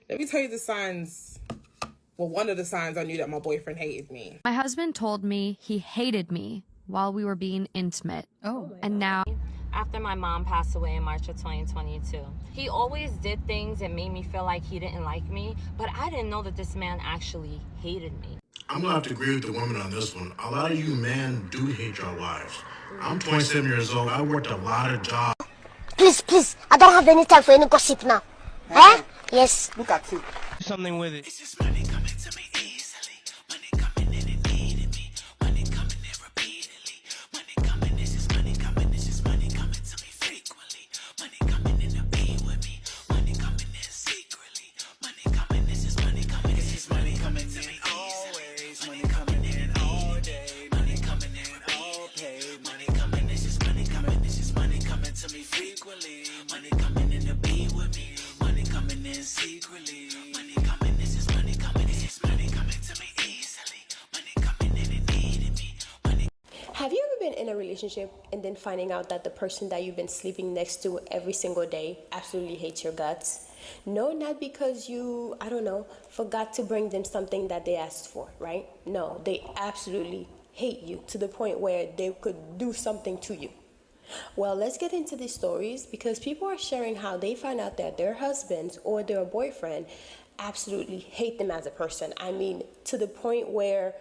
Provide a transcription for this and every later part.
Let me tell you the signs. Well, one of the signs I knew that my boyfriend hated me. My husband told me he hated me while we were being intimate. And now, after my mom passed away in March of 2022. He always did things and made me feel like he didn't like me, but I didn't know that this man actually hated me. I'm gonna have to agree with the women on this one. A lot of you men do hate your wives. I'm 27 years old. I worked a lot of jobs. Please, I don't have any time for any gossip now. Eh? Yes. Look at you. Something with it. It's just money coming to me easily. Money coming in and eating me. Money coming in repeatedly. Money coming, it's just money coming. It's just money coming to me frequently. Money coming in to be with me. Money coming in secretly. Money coming, it's just money coming. It's just money coming to me always. Money coming in all day. Money coming in all paid. Money coming, it's just money coming. It's just money coming to me frequently. Money coming in to be with me. Money coming in secretly. Money coming, this is money coming. This is money coming to me easily. Money coming in and needing me. Money. Have you ever been in a relationship and then finding out that the person that you've been sleeping next to every single day absolutely hates your guts? No, not because you, I don't know, forgot to bring them something that they asked for, right? No, they absolutely hate you to the point where they could do something to you. Well, let's get into these stories because people are sharing how they find out that their husbands or their boyfriend absolutely hate them as a person. I mean, to the point where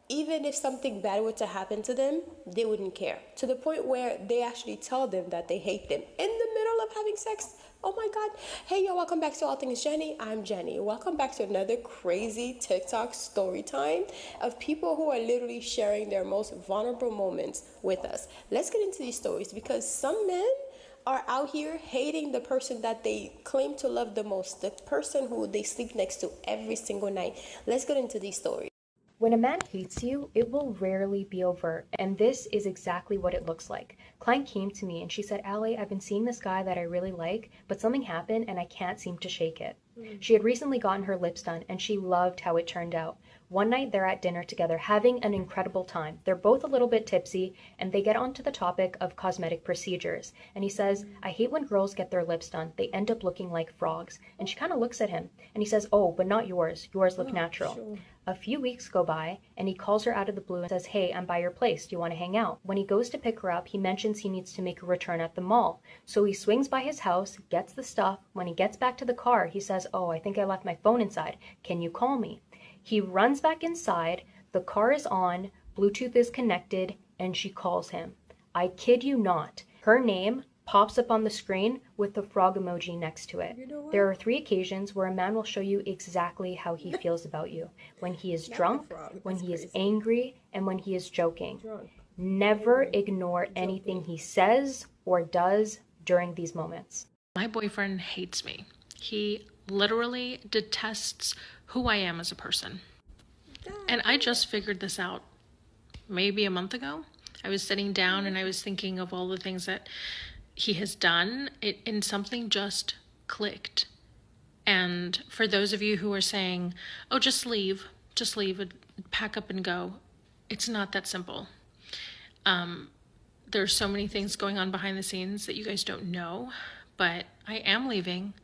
even if something bad were to happen to them, they wouldn't care. To the point where they actually tell them that they hate them in the middle of having sex. Oh my God. Hey, yo, welcome back to All Things Jenny. I'm Jenny. Welcome back to another crazy TikTok story time of people who are literally sharing their most vulnerable moments with us. Let's get into these stories because some men are out here hating the person that they claim to love the most, the person who they sleep next to every single night. Let's get into these stories. When a man hates you, it will rarely be overt, and this is exactly what it looks like. Client came to me and she said, Allie, I've been seeing this guy that I really like, but something happened and I can't seem to shake it. She had recently gotten her lips done and she loved how it turned out. One night they're at dinner together having an incredible time. They're both a little bit tipsy and they get onto the topic of cosmetic procedures. And he says, I hate when girls get their lips done. They end up looking like frogs. And she kind of looks at him and he says, oh, but not yours. Yours look natural. Sure. A few weeks go by and he calls her out of the blue and says, hey, I'm by your place. Do you want to hang out? When he goes to pick her up, he mentions he needs to make a return at the mall. So he swings by his house, gets the stuff. When he gets back to the car, he says, oh, I think I left my phone inside. Can you call me? He runs back inside. The car is on. Bluetooth is connected and she calls him. I kid you not. Her name pops up on the screen with the frog emoji next to it. There are 3 occasions where a man will show you exactly how he feels about you. When he is drunk, when he is angry, and when he is joking. Never ignore anything he says or does during these moments. My boyfriend hates me. He literally detests who I am as a person. And I just figured this out maybe a month ago. I was sitting down and I was thinking of all the things that he has done, and something just clicked. And for those of you who are saying, oh, just leave, pack up and go, it's not that simple. There's so many things going on behind the scenes that you guys don't know, but I am leaving.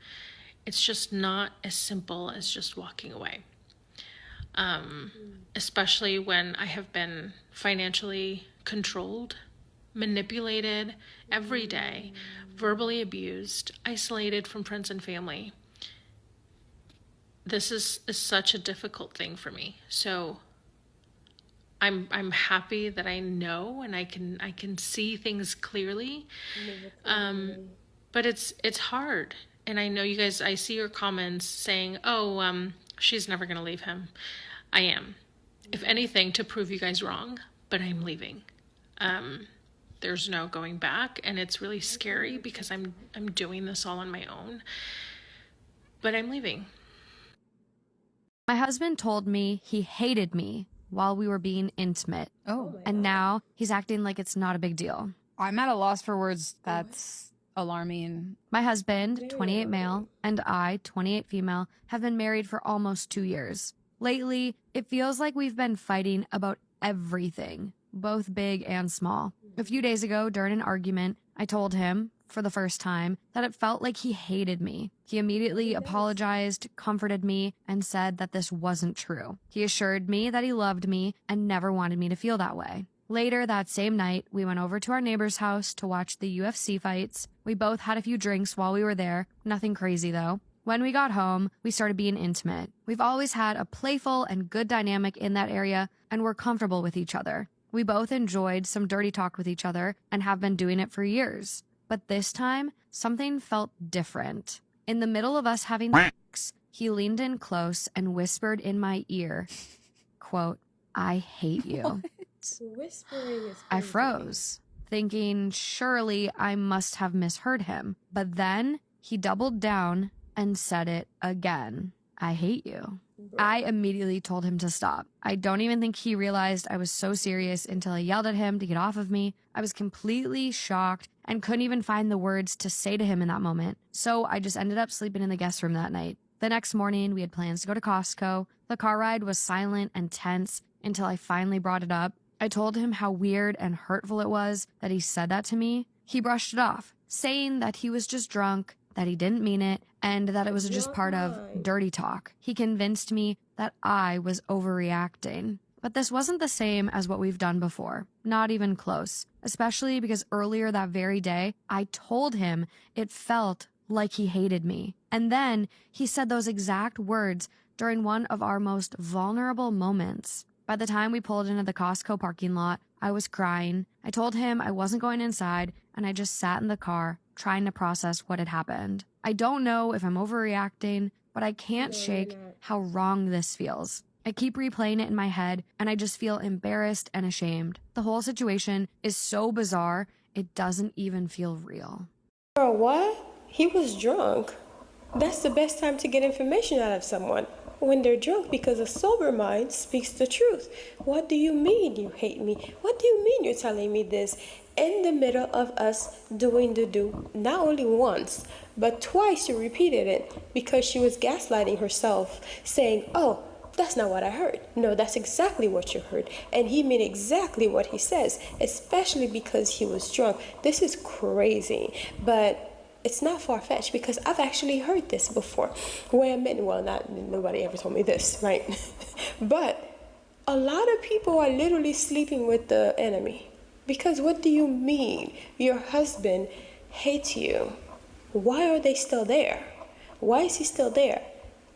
It's just not as simple as just walking away. Especially when I have been financially controlled, manipulated every day, verbally abused, isolated from friends and family. This is such a difficult thing for me. So I'm happy that I know and I can see things clearly. But it's hard. And I know you guys, I see your comments saying, oh, she's never going to leave him. I am. If anything, to prove you guys wrong, but I'm leaving. There's no going back, and it's really scary because I'm doing this all on my own. But I'm leaving. my husband told me he hated me while we were being intimate. And now he's acting like it's not a big deal. I'm at a loss for words. That's alarming. My husband, 28 male, and I, 28 female, have been married for almost 2 years. Lately, it feels like we've been fighting about everything, both big and small. A few days ago, during an argument, I told him, for the first time that it felt like he hated me. He immediately apologized, comforted me, and said that this wasn't true. He assured me that he loved me and never wanted me to feel that way. Later that same night, we went over to our neighbor's house to watch the UFC fights. We both had a few drinks while we were there, nothing crazy though. When we got home, we started being intimate. We've always had a playful and good dynamic in that area, and we're comfortable with each other. We both enjoyed some dirty talk with each other and have been doing it for years. But this time, something felt different. In the middle of us having sex, he leaned in close and whispered in my ear, quote, "I hate you." Whispering is I crazy. froze, thinking surely I must have misheard him. But then he doubled down and said it again. "I hate you." I immediately told him to stop. I don't even think he realized I was so serious until I yelled at him to get off of me. I was completely shocked and couldn't even find the words to say to him in that moment. So I just ended up sleeping in the guest room that night. The next morning, we had plans to go to Costco. The car ride was silent and tense until I finally brought it up. I told him how weird and hurtful it was that he said that to me. He brushed it off, saying that he was just drunk, that he didn't mean it, and that it was just part of dirty talk. He convinced me that I was overreacting. But this wasn't the same as what we've done before. Not even close. Especially because earlier that very day, I told him it felt like he hated me. And then he said those exact words during one of our most vulnerable moments. By the time we pulled into the Costco parking lot, I was crying. I told him I wasn't going inside, and I just sat in the car trying to process what had happened. I don't know if I'm overreacting, but I can't shake how wrong this feels. I keep replaying it in my head, and I just feel embarrassed and ashamed. The whole situation is so bizarre, it doesn't even feel real. Girl, what? He was drunk. That's the best time to get information out of someone. When they're drunk, because a sober mind speaks the truth. What do you mean you hate me? What do you mean you're telling me this? In the middle of us doing the do, not only once, but twice you repeated it because she was gaslighting herself, saying, "Oh, that's not what I heard." No, that's exactly what you heard. And he meant exactly what he says, especially because he was drunk. This is crazy, but it's not far-fetched because I've actually heard this before. Where I meant, well, nobody ever told me this, right? But a lot of people are literally sleeping with the enemy. Because what do you mean your husband hates you? Why are they still there? Why is he still there?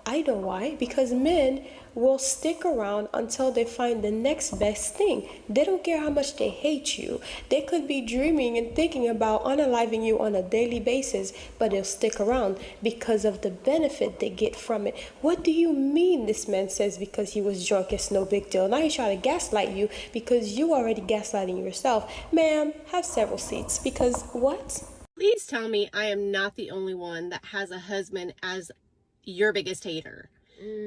I know why. Because men will stick around until they find the next best thing. They don't care how much they hate you. They could be dreaming and thinking about unaliving you on a daily basis, but they'll stick around because of the benefit they get from it. What do you mean this man says because he was drunk, it's no big deal? Now he's trying to gaslight you because you already gaslighting yourself. Ma'am, have several seats because what? Please tell me I am not the only one that has a husband as your biggest hater.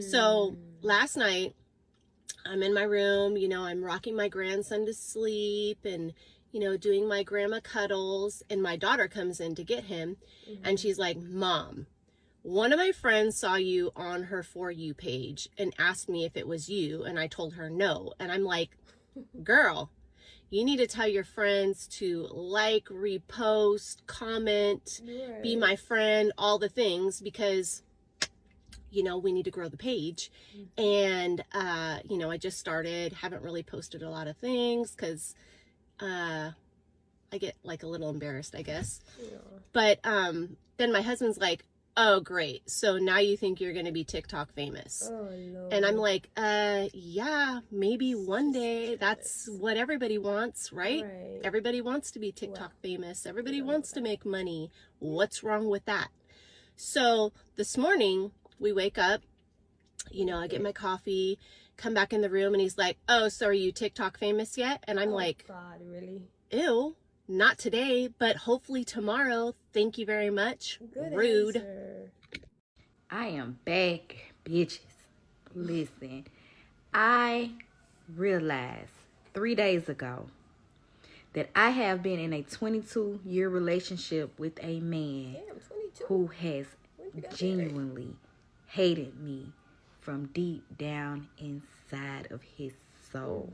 So last night, I'm in my room, I'm rocking my grandson to sleep and, doing my grandma cuddles, and my daughter comes in to get him, and she's like, "Mom, one of my friends saw you on her For You page and asked me if it was you," and I told her no. And I'm like, "Girl, you need to tell your friends to like, repost, comment, be my friend, all the things, because we need to grow the page." And, I just started, haven't really posted a lot of things because I get like a little embarrassed, I guess. Yeah. But then my husband's like, "Oh, great. So now you think you're going to be TikTok famous." Oh, no. And I'm like, yeah, maybe one day. That's what everybody wants, right? Everybody wants to be TikTok famous. Everybody wants to make money. What's wrong with that? So this morning, we wake up, I get my coffee, come back in the room, and he's like, "Oh, so are you TikTok famous yet?" And I'm like, God, really? Ew, not today, but hopefully tomorrow. Thank you very much. Good Rude. Answer. I am back, bitches. Listen, I realized 3 days ago that I have been in a 22-year relationship with a man who has genuinely hated me from deep down inside of his soul.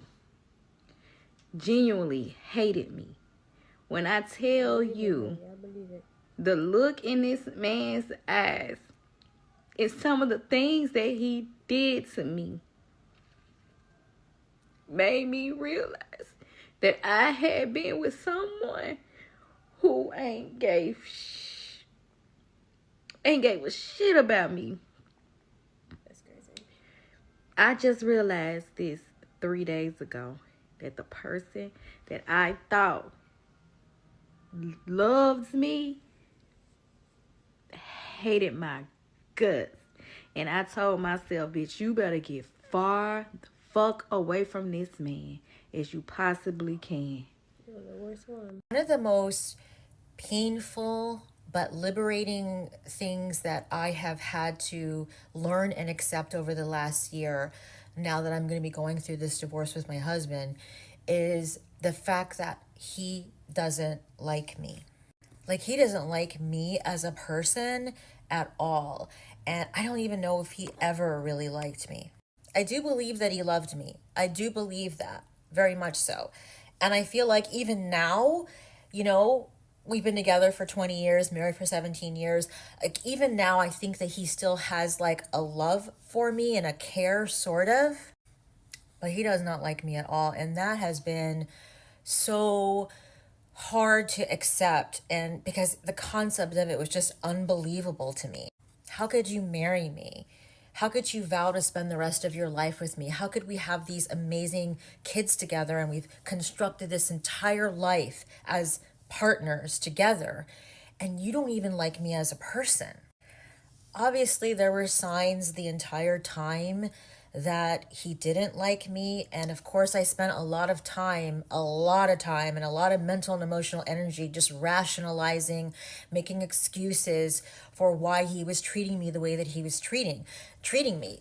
Genuinely hated me. When I tell you the look in this man's eyes and some of the things that he did to me made me realize that I had been with someone who ain't gave a shit about me. That's crazy. I just realized this 3 days ago, that the person that I thought loves me hated my guts. And I told myself, bitch, you better get far the fuck away from this man as you possibly can. You're the worst one. One of the most painful but liberating things that I have had to learn and accept over the last year, now that I'm going to be going through this divorce with my husband, is the fact that he doesn't like me. Like, he doesn't like me as a person at all. And I don't even know if he ever really liked me. I do believe that he loved me. I do believe that, very much so. And I feel like even now, you know, we've been together for 20 years, married for 17 years. Like, even now, I think that he still has like a love for me and a care, sort of. But he does not like me at all. And that has been so hard to accept. And because the concept of it was just unbelievable to me. How could you marry me? How could you vow to spend the rest of your life with me? How could we have these amazing kids together and we've constructed this entire life as partners together, and you don't even like me as a person? Obviously, there were signs the entire time that he didn't like me. And of course, I spent a lot of time and a lot of mental and emotional energy just rationalizing, making excuses for why he was treating me the way that he was treating me.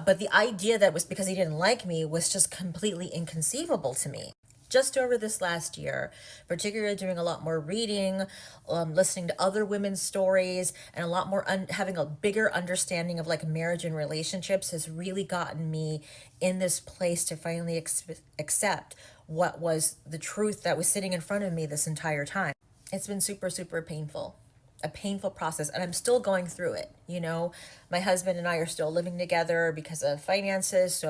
But the idea that was because he didn't like me was just completely inconceivable to me. Just over this last year, particularly doing a lot more reading, listening to other women's stories, and a lot more having a bigger understanding of like marriage and relationships has really gotten me in this place to finally accept what was the truth that was sitting in front of me this entire time. It's been super, super painful. A painful process, and I'm still going through it. You know, my husband and I are still living together because of finances,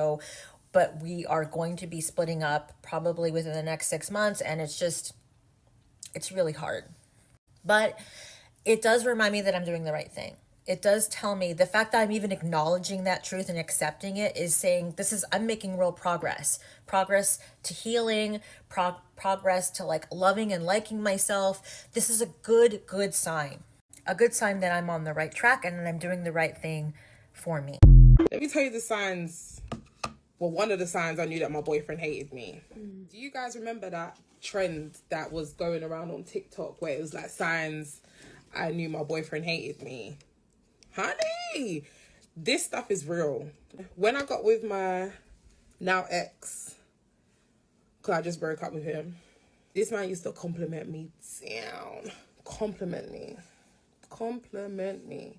but we are going to be splitting up probably within the next 6 months, and it's really hard. But it does remind me that I'm doing the right thing. It does tell me, the fact that I'm even acknowledging that truth and accepting it is saying, I'm making real progress to healing, progress to like loving and liking myself. This is a good sign that I'm on the right track and that I'm doing the right thing for me. Let me tell you the signs. Well, one of the signs I knew that my boyfriend hated me. Do you guys remember that trend that was going around on TikTok where it was like signs I knew my boyfriend hated me? Honey, this stuff is real. When I got with my now ex, because I just broke up with him, this man used to compliment me down. Compliment me.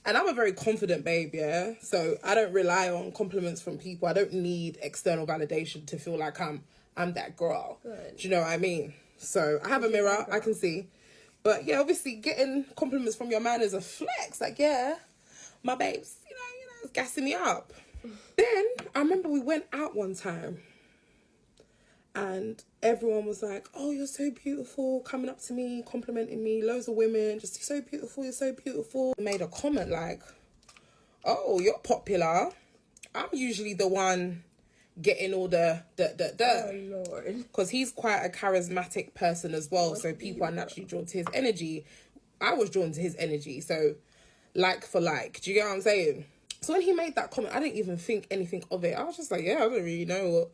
And I'm a very confident babe, yeah? So I don't rely on compliments from people. I don't need external validation to feel like I'm that girl. Good. Do you know what I mean? So I have a mirror, I can see. But yeah, obviously getting compliments from your man is a flex. Like, yeah, my babes, you know, it's gassing me up. Then I remember we went out one time and everyone was like, oh, you're so beautiful, coming up to me, complimenting me, loads of women, just, you're so beautiful. I made a comment like, oh, you're popular. I'm usually the one getting all the. Oh, Lord. Because he's quite a charismatic person as well, so people are naturally drawn to his energy. I was drawn to his energy, so like for like. Do you get what I'm saying? So when he made that comment, I didn't even think anything of it. I was just like, yeah, I don't really know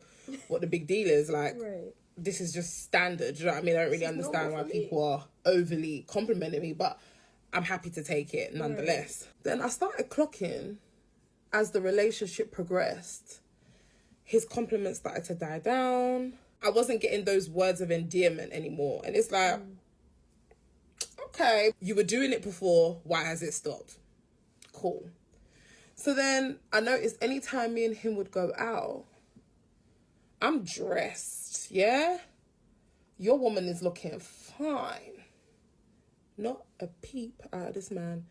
what the big deal is. Like, Right. This is just standard. Do you know what I mean? I don't really understand why people are overly complimenting me, but I'm happy to take it nonetheless. Right. Then I started clocking as the relationship progressed. His compliments started to die down. I wasn't getting those words of endearment anymore. And it's like, okay, you were doing it before. Why has it stopped? Cool. So then I noticed anytime me and him would go out, I'm dressed, yeah? Your woman is looking fine. Not a peep out of this man.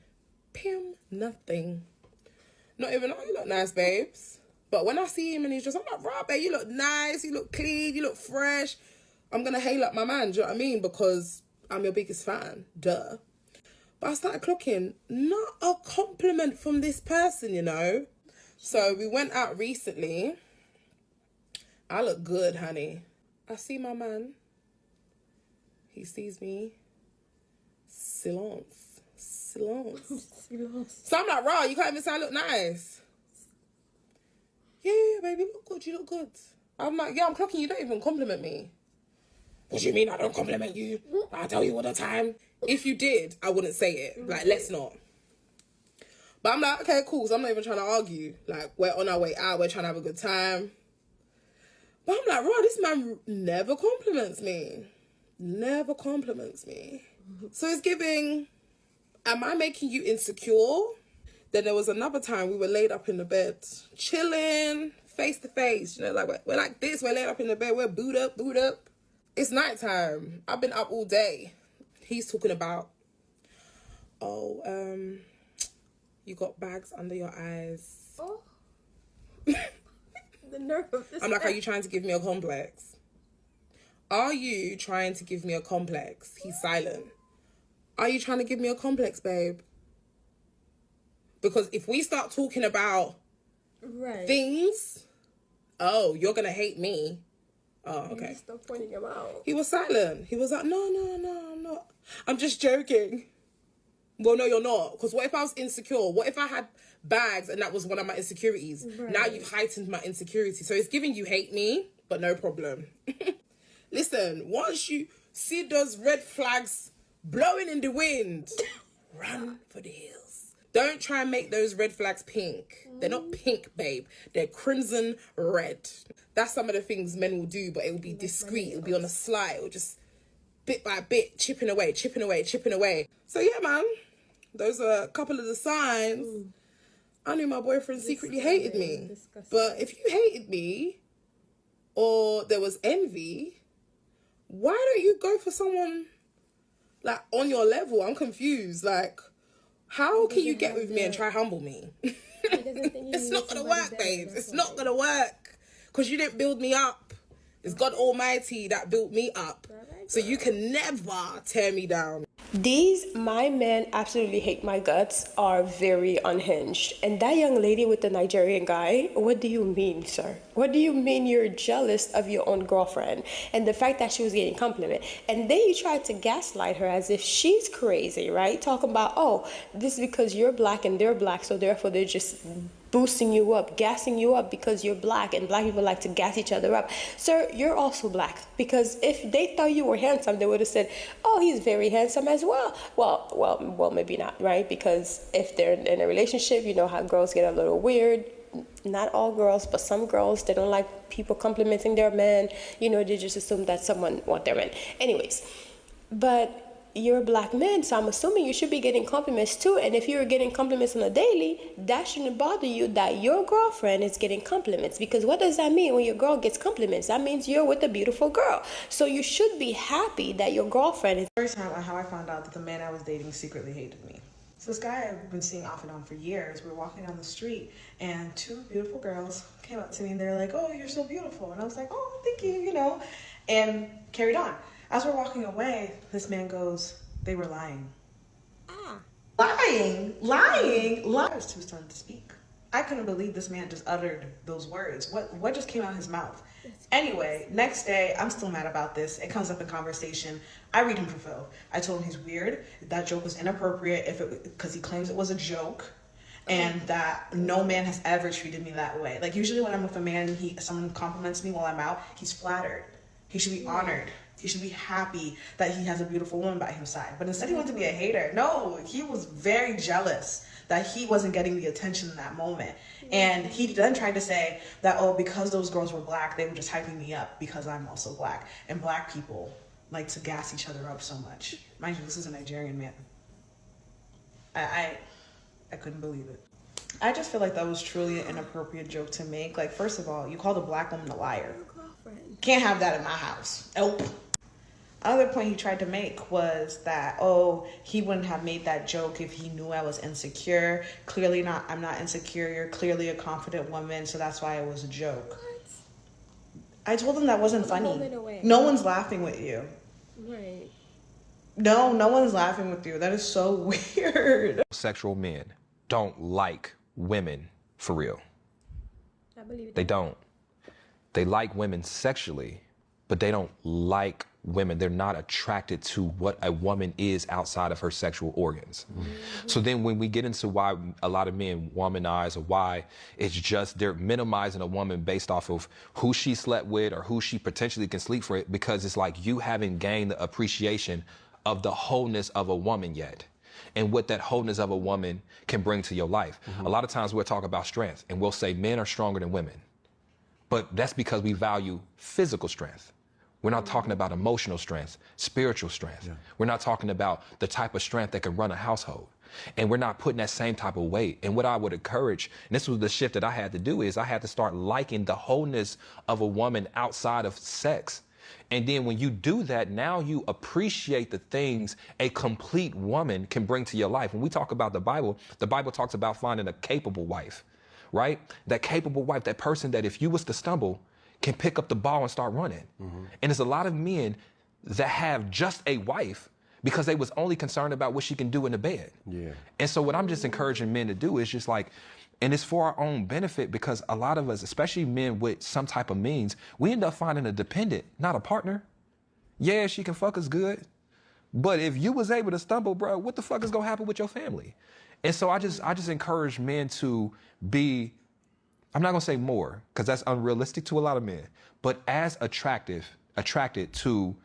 Pim, nothing. Not even, oh, you look nice, babes. But when I see him and he's just, I'm like, rah, babe, you look nice, you look clean, you look fresh. I'm going to hail up my man, do you know what I mean? Because I'm your biggest fan, duh. But I started clocking, not a compliment from this person, you know? So we went out recently. I look good, honey. I see my man. He sees me. Silence. So I'm like, rah, you can't even say I look nice. Yeah, baby, you look good, you look good. I'm like, yeah, I'm clocking, you don't even compliment me. What do you mean I don't compliment you? I tell you all the time. If you did, I wouldn't say it. Like, let's not. But I'm like, okay, cool, so I'm not even trying to argue. Like, we're on our way out, we're trying to have a good time. But I'm like, rah, this man never compliments me. Never compliments me. So it's giving, am I making you insecure? Then there was another time we were laid up in the bed, chilling, face to face. You know, like we're like this, we're laid up in the bed, we're booed up. It's nighttime. I've been up all day. He's talking about, oh, you got bags under your eyes. Oh. The nerve of this. I'm like, are you trying to give me a complex? Are you trying to give me a complex? He's silent. Are you trying to give me a complex, babe? Because if we start talking about things, oh, you're going to hate me. Oh, okay. Stop pointing him out. He was silent. He was like, no, I'm not. I'm just joking. Well, no, you're not. Because what if I was insecure? What if I had bags and that was one of my insecurities? Right. Now you've heightened my insecurity. So it's giving you hate me, but no problem. Listen, once you see those red flags blowing in the wind, run for the hills. Don't try and make those red flags pink. They're not pink, babe. They're crimson red. That's some of the things men will do, but it will be discreet. It will be on a slide. It will just bit by bit, chipping away. So yeah, man, those are a couple of the signs. I knew my boyfriend secretly hated me. But if you hated me or there was envy, why don't you go for someone like on your level? I'm confused. Like, how can you get with me and try humble me? It's not gonna work, babes. It's not gonna work. Because you didn't build me up. It's God Almighty that built me up. So you can never tear me down. These, my men absolutely hate my guts, are very unhinged. And that young lady with the Nigerian guy, what do you mean, sir? What do you mean you're jealous of your own girlfriend? And the fact that she was getting compliment. And then you tried to gaslight her as if she's crazy, right? Talking about, oh, this is because you're black and they're black, so therefore they're just boosting you up, gassing you up because you're black, and black people like to gas each other up. Sir, you're also black, because if they thought you were handsome, they would have said, oh, he's very handsome as well. Well, maybe not, right? Because if they're in a relationship, you know how girls get a little weird. Not all girls, but some girls, they don't like people complimenting their men. You know, they just assume that someone wants their men. Anyways, but you're a black man, so I'm assuming you should be getting compliments too. And if you're getting compliments on a daily, that shouldn't bother you that your girlfriend is getting compliments. Because what does that mean when your girl gets compliments? That means you're with a beautiful girl. So you should be happy that your girlfriend is... First time how I found out that the man I was dating secretly hated me. So this guy I've been seeing off and on for years, we were walking down the street and two beautiful girls came up to me and they're like, oh, you're so beautiful. And I was like, oh, thank you, you know, and carried on. As we're walking away, this man goes, they were lying. Lying. I was too stunned to speak. I couldn't believe this man just uttered those words. What just came out of his mouth? Anyway, next day, I'm still mad about this. It comes up in conversation. I read him for Phil. I told him he's weird. That joke was inappropriate because he claims it was a joke. And that no man has ever treated me that way. Like, usually when I'm with a man, someone compliments me while I'm out, he's flattered. He should be honored. He should be happy that he has a beautiful woman by his side. But instead he wanted to be a hater. No, he was very jealous that he wasn't getting the attention in that moment. And he then tried to say that, oh, because those girls were black, they were just hyping me up because I'm also black. And black people like to gas each other up so much. Mind you, this is a Nigerian man. I couldn't believe it. I just feel like that was truly an inappropriate joke to make. Like, first of all, you called a black woman a liar. Can't have that in my house. Nope. Other point he tried to make was that, oh, he wouldn't have made that joke if he knew I was insecure. Clearly not. I'm not insecure. You're clearly a confident woman, so that's why it was a joke. What? I told him that wasn't funny. No one's laughing with you. Right. No one's laughing with you. That is so weird. Sexual men don't like women for real. I believe that. They don't. They like women sexually, but they don't like women. They're not attracted to what a woman is outside of her sexual organs. So then when we get into why a lot of men womanize, or why it's just they're minimizing a woman based off of who she slept with or who she potentially can sleep for, because it's like you haven't gained the appreciation of the wholeness of a woman yet, and what that wholeness of a woman can bring to your life. A lot of times we'll talk about strength and we'll say men are stronger than women, but that's because we value physical strength. We're not talking about emotional strength, spiritual strength. We're not talking about the type of strength that can run a household. And we're not putting that same type of weight. And what I would encourage, and this was the shift that I had to do, is I had to start liking the wholeness of a woman outside of sex. And then when you do that, now you appreciate the things a complete woman can bring to your life. When we talk about the Bible talks about finding a capable wife, right? That capable wife, that person that if you was to stumble, can pick up the ball and start running. And there's a lot of men that have just a wife because they was only concerned about what she can do in the bed. And so what I'm just encouraging men to do is just like, and it's for our own benefit, because a lot of us, especially men with some type of means, we end up finding a dependent, not a partner. Yeah, she can fuck us good, but if you was able to stumble, bro, what the fuck is gonna happen with your family? And so I just encourage men to be, I'm not gonna say more, because that's unrealistic to a lot of men, but as attracted to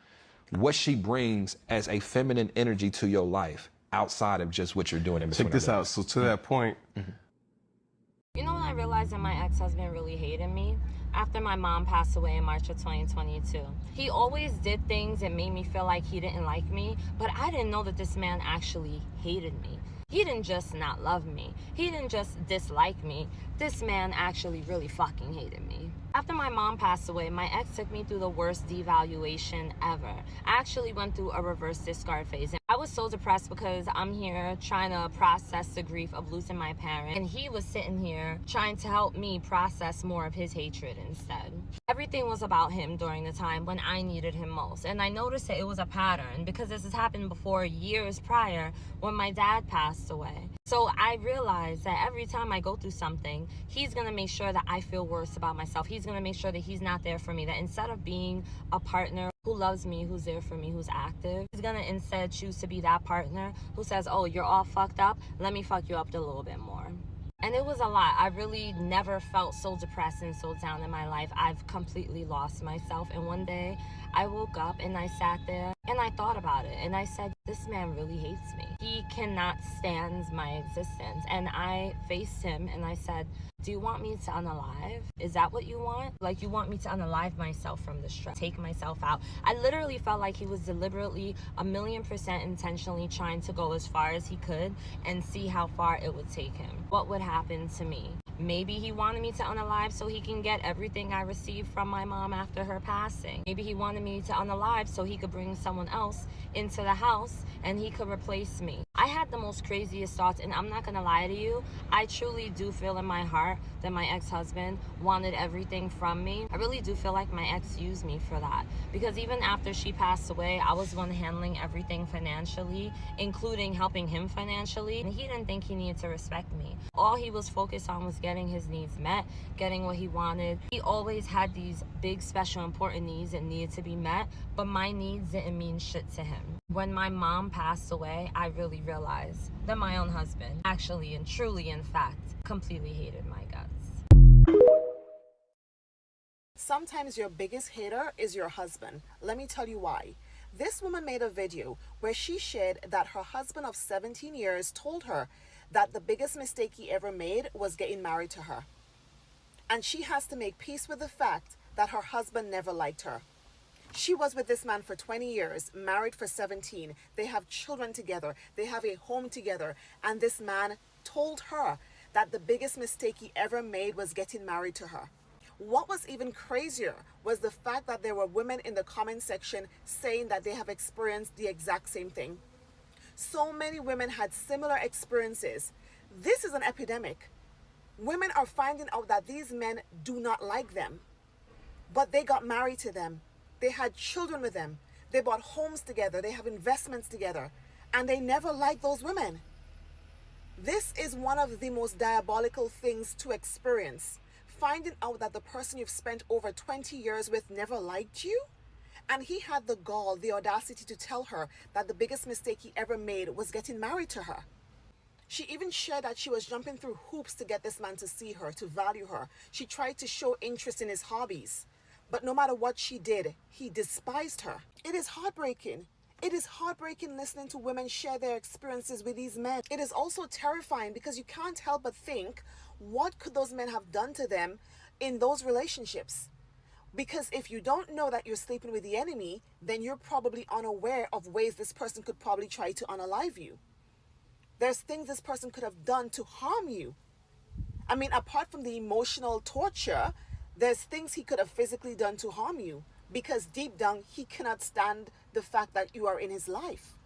what she brings as a feminine energy to your life outside of just what you're doing in between. Check this out. So to that point. You know when I realized that my ex-husband really hated me? After my mom passed away in March of 2022. He always did things that made me feel like he didn't like me, but I didn't know that this man actually hated me. He didn't just not love me. He didn't just dislike me. This man actually really fucking hated me. After my mom passed away, my ex took me through the worst devaluation ever. I actually went through a reverse discard phase. I was so depressed because I'm here trying to process the grief of losing my parent, and he was sitting here trying to help me process more of his hatred instead. Everything was about him during the time when I needed him most, and I noticed that it was a pattern because this has happened before years prior when my dad passed away. So I realized that every time I go through something, he's gonna make sure that I feel worse about myself. He's gonna make sure that he's not there for me, that instead of being a partner who loves me, who's there for me, who's active, he's gonna instead choose to be that partner who says, oh, you're all fucked up, let me fuck you up a little bit more. And it was a lot. I really never felt so depressed and so down in my life. I've completely lost myself. And one day I woke up and I sat there and I thought about it. And I said, this man really hates me. He cannot stand my existence. And I faced him and I said, do you want me to unalive? Is that what you want? Like, you want me to unalive myself from the stress, take myself out? I literally felt like he was deliberately 1,000,000% intentionally trying to go as far as he could and see how far it would take him. What would happen to me? Maybe he wanted me to unalive so he can get everything I received from my mom after her passing. Maybe he wanted me to unalive so he could bring someone else into the house and he could replace me. I had the most craziest thoughts, and I'm not gonna lie to you, I truly do feel in my heart that my ex-husband wanted everything from me. I really do feel like my ex used me for that, because even after she passed away, I was the one handling everything financially, including helping him financially, and he didn't think he needed to respect me. All he was focused on was getting his needs met, getting what he wanted. He always had these big, special, important needs that needed to be met, but my needs didn't mean shit to him. When my mom passed away, I really realized that my own husband actually and truly, in fact, completely hated my guts. Sometimes your biggest hater is your husband. Let me tell you why. This woman made a video where she shared that her husband of 17 years told her that the biggest mistake he ever made was getting married to her. And she has to make peace with the fact that her husband never liked her. She was with this man for 20 years, married for 17. They have children together. They have a home together. And this man told her that the biggest mistake he ever made was getting married to her. What was even crazier was the fact that there were women in the comment section saying that they have experienced the exact same thing. So many women had similar experiences. This is an epidemic. Women are finding out that these men do not like them, but they got married to them. They had children with them. They bought homes together. They have investments together, and they never liked those women. This is one of the most diabolical things to experience. Finding out that the person you've spent over 20 years with never liked you, and he had the gall, the audacity to tell her that the biggest mistake he ever made was getting married to her. She even shared that she was jumping through hoops to get this man to see her, to value her. She tried to show interest in his hobbies. But no matter what she did, he despised her. It is heartbreaking. It is heartbreaking listening to women share their experiences with these men. It is also terrifying because you can't help but think, what could those men have done to them in those relationships? Because if you don't know that you're sleeping with the enemy, then you're probably unaware of ways this person could probably try to unalive you. There's things this person could have done to harm you. I mean, apart from the emotional torture, there's things he could have physically done to harm you, because deep down, he cannot stand the fact that you are in his life,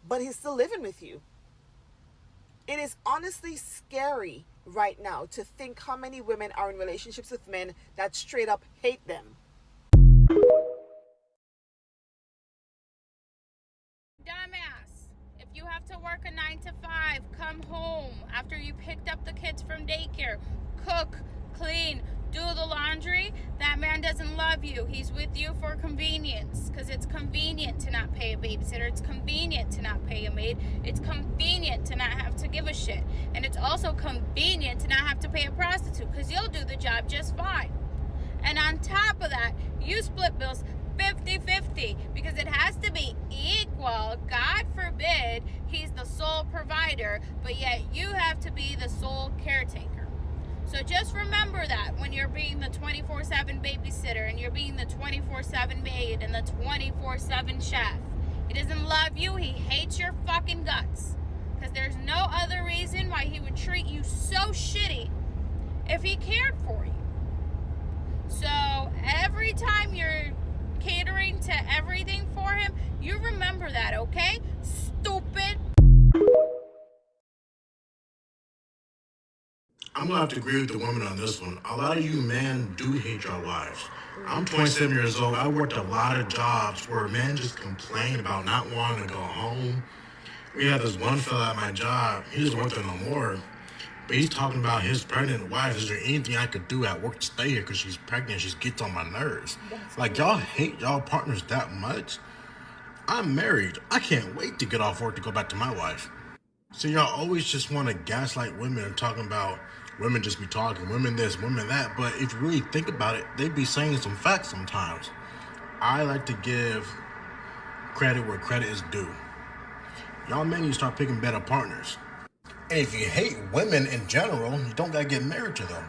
but he's still living with you. It is honestly scary right now to think how many women are in relationships with men that straight up hate them. Dumbass. If you have to work a 9 to 5, come home after you picked up the kids from daycare, cook, clean, do the laundry, that man doesn't love you. He's with you for convenience, because it's convenient to not pay a babysitter. It's convenient to not pay a maid. It's convenient to not have to give a shit. And it's also convenient to not have to pay a prostitute, because you'll do the job just fine. And on top of that, you split bills 50-50, because it has to be equal. God forbid he's the sole provider, but yet you have to be the sole caretaker. So just remember that when you're being the 24/7 babysitter and you're being the 24/7 maid and the 24/7 chef. He doesn't love you. He hates your fucking guts. Because there's no other reason why he would treat you so shitty if he cared for you. So every time you're catering to everything for him, you remember that, okay? Stupid. I'm gonna have to agree with the woman on this one. A lot of you men do hate your wives. I'm 27 years old. I worked a lot of jobs where men just complain about not wanting to go home. We had this one fella at my job. He doesn't work there no more. But he's talking about his pregnant wife. Is there anything I could do at work to stay here because she's pregnant? She gets on my nerves. Like, y'all hate y'all partners that much? I'm married. I can't wait to get off work to go back to my wife. So y'all always just want to gaslight women and talking about women just be talking, women this, women that. But if you really think about it, they be saying some facts sometimes. I like to give credit where credit is due. Y'all men, you start picking better partners. And if you hate women in general, you don't gotta get married to them.